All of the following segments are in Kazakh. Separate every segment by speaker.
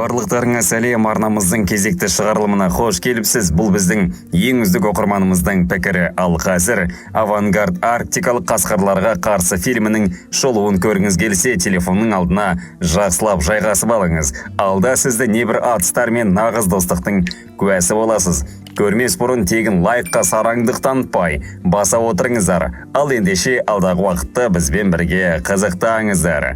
Speaker 1: Барлықтарыңа сәлем, арнамыздың кезекті шығарылымына қош келіпсіз. Бұл біздің ең үздік оқырманымыздың пікірі. Ал қазір «Авангард арктикалық қасқырларға қарсы» фильмінің шолуын көргіңіз келсе, телефонның алдына жақсылап жайғасып алыңыз. Алда сізді небір атыстар мен нағыз достықтың куәсі боласыз. Көрмес бұрын тегін лайкқа сараңдық танытпай баса отырыңыздар. Ал ендеше алдағы уақытта бізбен бірге қызықтаңыздар.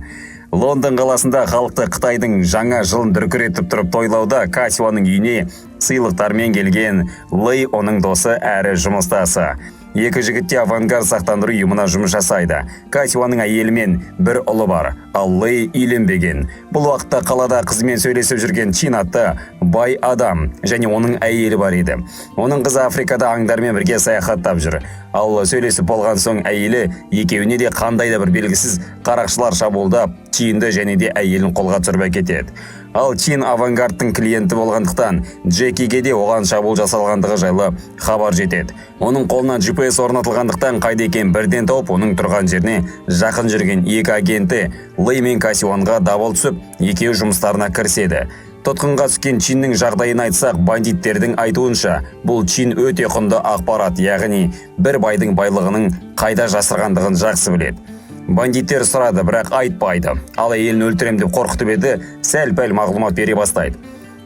Speaker 1: Лондон қаласында халықты Қытайдың жаңа жылын дүркіретіп тұрып тойлауда Касиуаның үйіне сыйлықтармен келген Лэй оның досы әрі жұмыстасы. Екі жігітте авангард сақтандыру ұйымына жұмыс жасайды. Касиуаның әйелімен бір ұлы бар, ал Лэй үйленбеген. Бұл уақытта қалада қызымен сөйлесіп жүрген Чин атты бай адам және оның әйелі бар еді. Оның қызы Африкада аңдармен бірге саяхаттап жүр. Ал сөйлесіп болған соң әйелі екеуіне де қандай да бір белгісіз қарақшылар шабуылдап, Чинді және де әйелін қолға түсіріп әкетеді. Ал Чин авангардтың клиенті болғандықтан Джекиге де оған шабуыл жасалғандығы жайлы хабар жетеді. Оның қолына GPS орнатылғандықтан қайда екенін бірден тауып, оның тұрған жеріне жақын жүрген екі агенті Лэй мен Касиуанға дабыл түсіп, екеуі жұмыстарына кіріседі. Тұтқынға түскен Чиннің жағдайын айтсақ, бандиттердің айтуынша, бұл Чин өте құнды ақпарат, яғни бір байдың байлығының қайда жасырғандығын жақсы біледі. Бандиттер сұрады, бірақ айтпайды. Ал әйелін өлтірем деп қорқытып еді, сәл-пәл мағлұмат бере бастайды.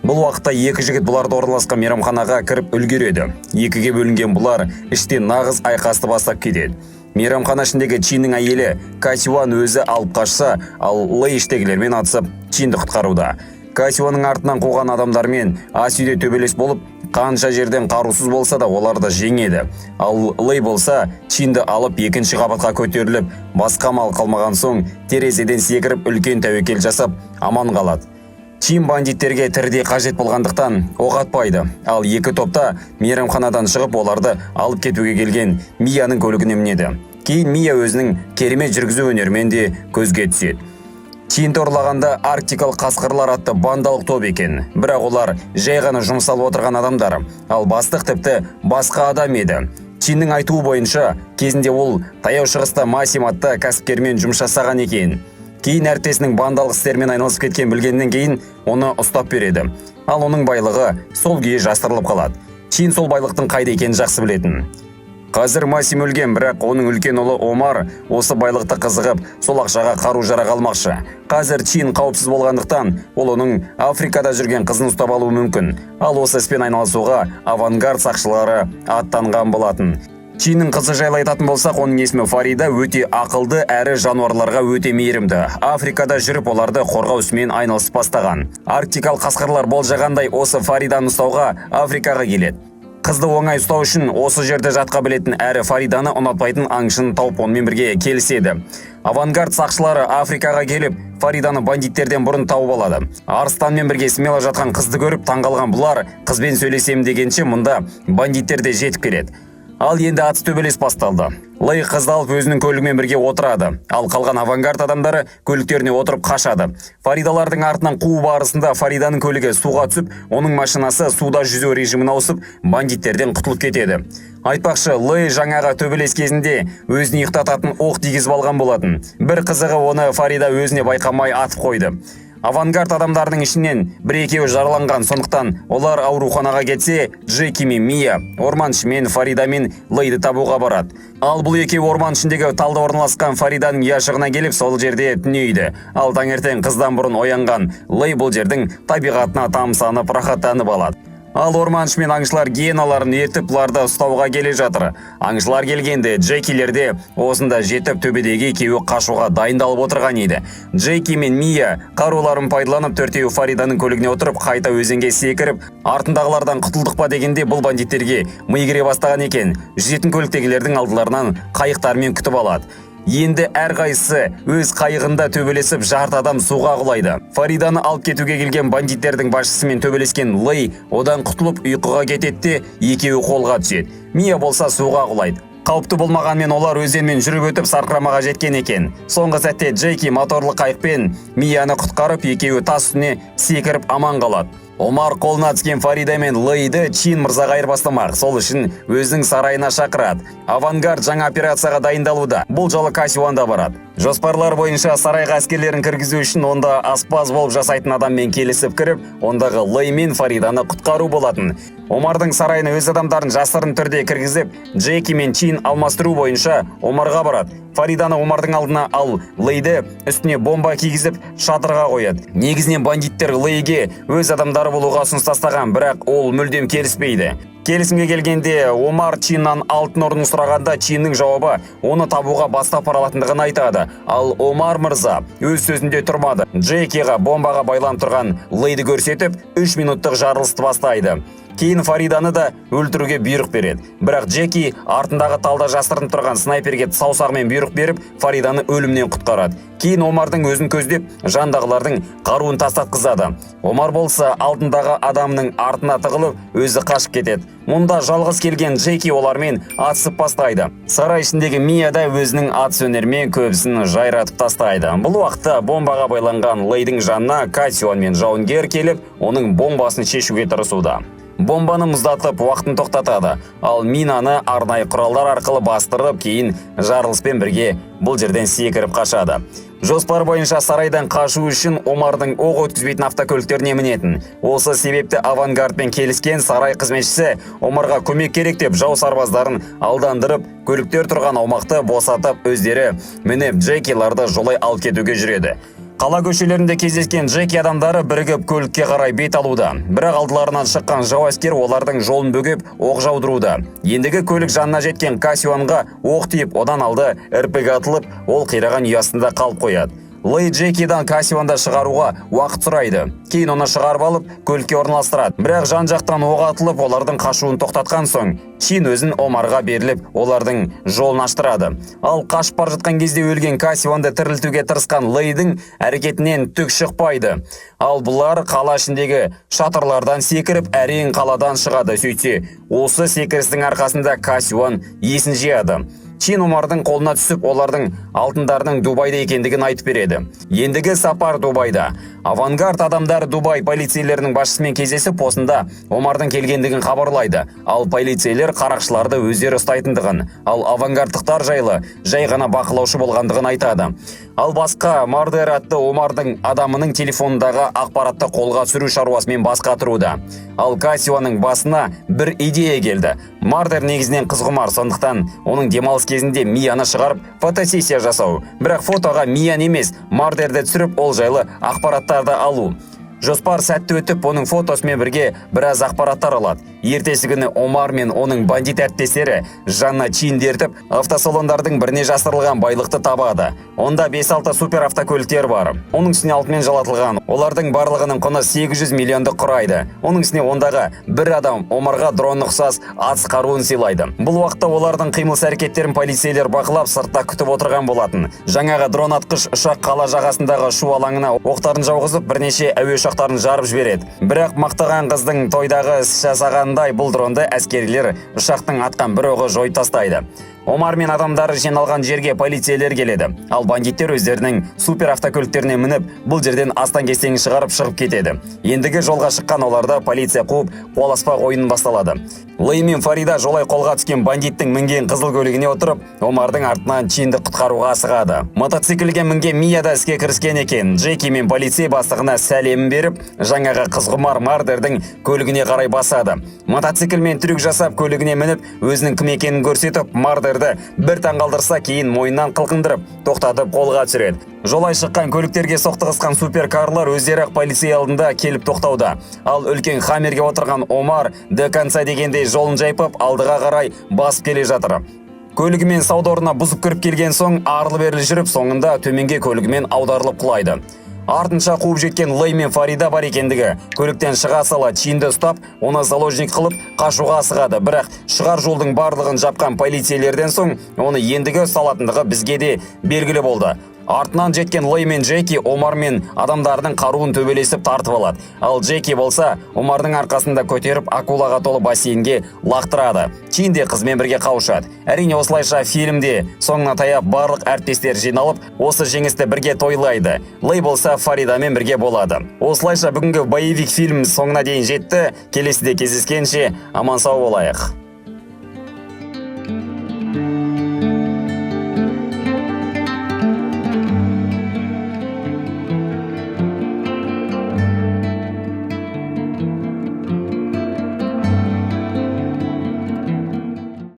Speaker 1: Бұл уақытта екі жігіт бұларды орналасқан мейрамханаға кіріп үлгереді. Екіге бөлінген бұлар іштен нағыз айқасты бастап кетеді. Мейрамхана ішіндегі Чиннің әйелі Касиуан өзі алып қашса, ал Лэй іштегілермен атысып Чинді құтқаруда. Касиуанның артынан қуған адамдармен ас үйде төбелес болып, қанша жерден қарусыз болса да оларды жеңеді. Ал Лэй болса Чинді алып екінші қабатқа көтеріліп, басқа мал қалмаған соң терезеден секіріп үлкен тәуекел жасап аман қалады. Чин бандиттерге тірде қажет болғандықтан оқ атпайды. Ал екі топта мейрамханадан шығып оларды алып кетуге келген Мияның көлігіне мінеді. Кейін Мия өзінің керемет жүргізу өнерімен де көзге түседі. Чинді ұрлағанда арктикалық қасқырлар атты бандалық топ екен. Бірақ олар жай ғана жұмсалып отырған адамдар. Ал бастық тіпті басқа адам еді. Чиннің айтуы бойынша, кезінде ол таяу шығыста Масим атты кәсіпкермен жұмыс жасаған екен. Кейін әріптесінің бандалық істермен айналысып кеткен білгеннен кейін оны ұстап береді. Ал оның байлығы сол күйі жасырылып қалады. Чин сол байлықтың қайда екенін жақсы білетін. Қазір Масим өлген, бірақ оның үлкен ұлы Омар осы байлықты қызығып, сол ақшаға қару-жарақ алмақшы. Қазір Чин қауіпсіз болғандықтан, ол оның Африкада жүрген қызын ұстап алуы мүмкін. Ал осы іспен айналысуға авангард сақшылары аттанған болатын. Чиннің қызы жайлы айтатын болсақ, оның есімі Фарида, өте ақылды әрі жануарларға өте мейірімді. Африкада жүріп оларды қорғау ісімен айналысып бастаған. Арктикалық қасқырлар болжағандай осы Фариданы ұстауға Африкаға келеді. Қызды оңай ұстау үшін осы жерде жатқа білетін әрі Фариданы ұнатпайтын аңшыны тауып онымен бірге келіседі. Авангард сақшылары Африкаға келіп, Фариданы бандиттерден бұрын тауып алады. Арыстанмен бірге смела жатқан қызды көріп таңғалған бұлар, қызбен сөйлесем дегенше мұнда бандиттер де жетіп келеді. Ал енді атыс төбелес басталды. Лэй қызды алып өзінің көлігімен бірге отырады. Ал қалған авангард адамдары көліктеріне отырып қашады. Фаридалардың артынан қуу барысында Фариданың көлігі суға түсіп, оның машинасы суда жүзу режиміне ауысып, бандиттерден құтылып кетеді. Айтпақшы, Лэй жаңаға төбелес кезінде өзіне ұйықтататын оқ тигізіп алған болатын. Бір қызығы, оны Фарида өзіне байқамай атып қойды. Авангард адамдарының ішінен бір-екеуі жараланған, сондықтан олар ауруханаға кетсе, Джеки мен Мия орманшымен Фарида мен Лэйді табуға барады. Ал бұл екеуі орман ішіндегі талда орналасқан Фариданың яшығына келіп, сол жерде түнейді. Ал таңертең қыздан бұрын оянған Лэй бұл жердің табиғатына тамсанып, рахаттанып алады. Ал орманшы мен аңшылар гиеналарын ертіп бұларды ұстауға келе жатыр. Аңшылар келгенде Джекилер де осында жетіп төбедегі екеуі қашуға дайындалып отырған еді. Джеки мен Мия қаруларын пайдаланып төртеуі Фариданың көлігіне отырып қайта өзенге секіріп, артындағылардан құтылдық па дегенде бұл бандиттерге ми кіре бастаған екен. Жүзетін көліктегілердің алдыларынан қайықтармен күтіп алады. Енді әрқайсысы өз қайығында төбелесіп жарты адам суға құлайды. Фариданы алып кетуге келген бандиттердің басшысымен төбелескен Лэй одан құтылып ұйқыға кетеді, екеуі қолға түседі. Мия болса суға құлайды. Қауіпті болмағанмен олар өзенмен жүріп өтіп сарқырамаға жеткен екен. Соңғы сәтте Джеки моторлы қайықпен Мияны құтқарып, екеуі тас үстіне секіріп аман қалады. Омар қолына түскен Фарида мен Лэйді Чин мырзаға айырбастамақ. Сол үшін өзінің сарайына шақырады. Авангард жаңа операцияға дайындалуда. Бұл жолы Касиуан да барады. Жоспарлар бойынша сарайға әскерлерін кіргізу үшін онда аспаз болып жасайтын адаммен келісіп кіріп, ондағы Лей мен Фариданы құтқару болатын. Омардың сарайына өз адамдарын жасырын түрде кіргізіп, Джеки мен Чин алмастыру бойынша Омарға барады. Фариданы Омардың алдына, ал Лейді үстіне бомба кигізіп шатырға қояды. Негізінен бандиттер Лейге өз адамдары болуға ұсыныс тастаған, бірақ ол мүлдем келіспейді. Келісімге келгенде Омар Чиннан алтын орнын сұрағанда Чиннің жауабы оны табуға бастап баралатындығын айтады. Ал Омар мырза өз сөзінде тұрмады. Джекиға бомбаға байланып тұрған Лейді көрсетіп, 3 минуттық жарылысты бастайды. Кейін Фариданы да өлтіруге бұйрық береді. Бірақ Джеки артындағы талда жасырынып тұрған снайперге саусағымен бұйрық беріп, Фариданы өлімнен құтқарады. Кейін Омардың өзін көздеп, жандағылардың қаруын тастатқызады. Омар болса алдындағы адамның артына тығылып, өзі қашып кетеді. Мұнда жалғыз келген Джеки олармен атысып бастайды. Сарай ішіндегі Мия да өзінің атыс өнерімен көбісін жайратып тастайды. Бұл уақытта бомбаға байланған Лейдің жанына Касиуан мен жауынгер келіп, оның бомбасын шешуге тырысуда. Бомбаны мұздатып уақытын тоқтатады, ал минаны арнайы құралдар арқылы бастырып, кейін жарылыспен бірге бұл жерден секіріп қашады. Жоспар бойынша сарайдан қашу үшін Омардың оқ өткізбейтін автокөліктеріне мінетін. Осы себепті авангардпен келіскен сарай қызметшісі Омарға көмек керек деп жау сарбаздарын алдандырып, көліктер тұрған аумақты босатып, өздері мініп Джекиларды жолай алып кетуге жүреді. Қала көшелерінде кездескен Джеки адамдары бірігіп көлікке қарай бет алуда. Бірақ алдыларынан шыққан жау әскер олардың жолын бөгеп оқ жаудыруда. Ендігі көлік жанына жеткен Касиуанға оқ тиіп, одан алды РПГ атылып, ол қираған үй астында қалып қояды. Лей Джекидан Касиуанды шығаруға уақыт сұрайды. Кейін оны шығарып алып, көлікке орналастырады. Бірақ жан-жақтан оқ атылып, олардың қашуын тоқтатқан соң, Чин өзін Омарға беріліп, олардың жолын аштырады. Ал қашып бара жатқан кезде өлген Касиуанды тірілтуге тырысқан Лейдің әрекетінен түк шықпайды. Ал бұлар қала ішіндегі шатырлардан секіріп, әрең қаладан шығады. Сөйтсе, осы секірістің арқасында Касиуан есін жияды. Чин Омардың қолына түсіп, олардың алтындарының Дубайда екендігін айтып береді. Ендігі сапар Дубайда. Авангард адамдары Дубай полицейлерінің басшысымен кездесіп, осында Омардың келгендігін хабарлайды. Ал полицейлер қарақшыларды өздері ұстайтындығын, ал авангардтықтар жайлы жай ғана бақылаушы болғандығын айтады. Ал басқа Мардер атты Омардың адамының телефонындағы ақпаратты қолға түсіру шаруасымен басқа тұруда. Ал Касиуанның басына бір идея келді. Мардер негізінен қызғұмар, сондықтан оның демалыс кезінде Мияны шығарып фотосессия жасау. Бірақ фотоға Миян емес, Мардерді түсіріп, ол жайлы ақпараттарды алу. Жоспар сәтті өтіп, оның фотосымен бірге біраз ақпараттар алады. Ертесі күні Омар мен оның бандит әріптестері жанына Чин дертіп, автосалондардың біріне жасырылған байлықты табады. Онда 5-6 супер автокөліктер бар. Оның үстіне алтынмен жалатылған. Олардың барлығының құны 800 миллионды құрайды. Оның үстіне ондағы бір адам Омарға дрон ұқсас атыс қаруын сыйлайды. Бұл уақытта олардың қимыл әрекеттерін полицейлер бақылап, сыртта күтіп отырған болатын. Жаңағы дрон атқыш ұшақ қала жағасындағы шу алаңына оқтарын жауғызып, бірнеше әуе ұшақтарын жарып жібереді. Бірақ мақтаған қыздың тойдағы іс жасағандай бұл дронды әскерилер ұшақтың атқан бір оғы жойып тастайды. Омар мен адамдары жиналған жерге полицейлер келеді. Ал бандиттер өздерінің супер автокөліктеріне мініп, бұл жерден астан-кестеңін шығарып шығып кетеді. Ендігі жолға шыққан оларда полиция қуып, қуаласпақ ойын басталады. Лей мен Фарида жолай қолға түскен бандиттің мінген қызыл көлігіне отырып, Омардың артынан Чинді құтқаруға асығады. Мотоциклге мінген Мия да іске кіріскен екен. Джеки мен полицей бастығына сәлемін беріп, жаңағы қызғұмар Мардердің көлігіне қарай басады. Мотоциклмен трюк жасап, көлігіне мініп, өзінің кім екенін көрсетіп, Мардерді бір таңғалдырса, кейін мойнынан қылқындырып, тоқтатып қолға түсіреді. Жолай шыққан көліктерге соқтығысқан суперкарлар өздері полицей алдында келіп тоқтауда. Ал үлкен хаммерге отырған Омар до конца дегендей жолын жайпып, алдыға қарай басып келе жатыр. Көлігімен сауда орнына бұзып кіріп келген соң, арлы-берлі жүріп, соңында төменге көлігімен аударылып құлайды. Артынша қуып жеткен Лей мен Фарида бар екендігі көліктен шыға сала Чинді ұстап, оны заложник қылып қашуға асығады. Бірақ шығар жолдың барлығын жапқан полицейлерден соң, оны ендігі ұсталатындығы бізге де белгілі болды. Артынан жеткен Лей мен Джеки Омар мен адамдардың қаруын төбелесіп тартып алады. Ал Джеки болса, Омардың арқасында көтеріп акулаға толы бассейнге лақтырады. Чин де қызмен бірге қауышады. Әрине осылайша фильмде соңына таяп барлық әріптестер жиналып, осы жеңісті бірге тойлайды. Лей болса Фаридамен бірге болады. Осылайша бүгінгі боевик фильм соңына дейін жетті. Келесіде кездескенше аман сау болайық.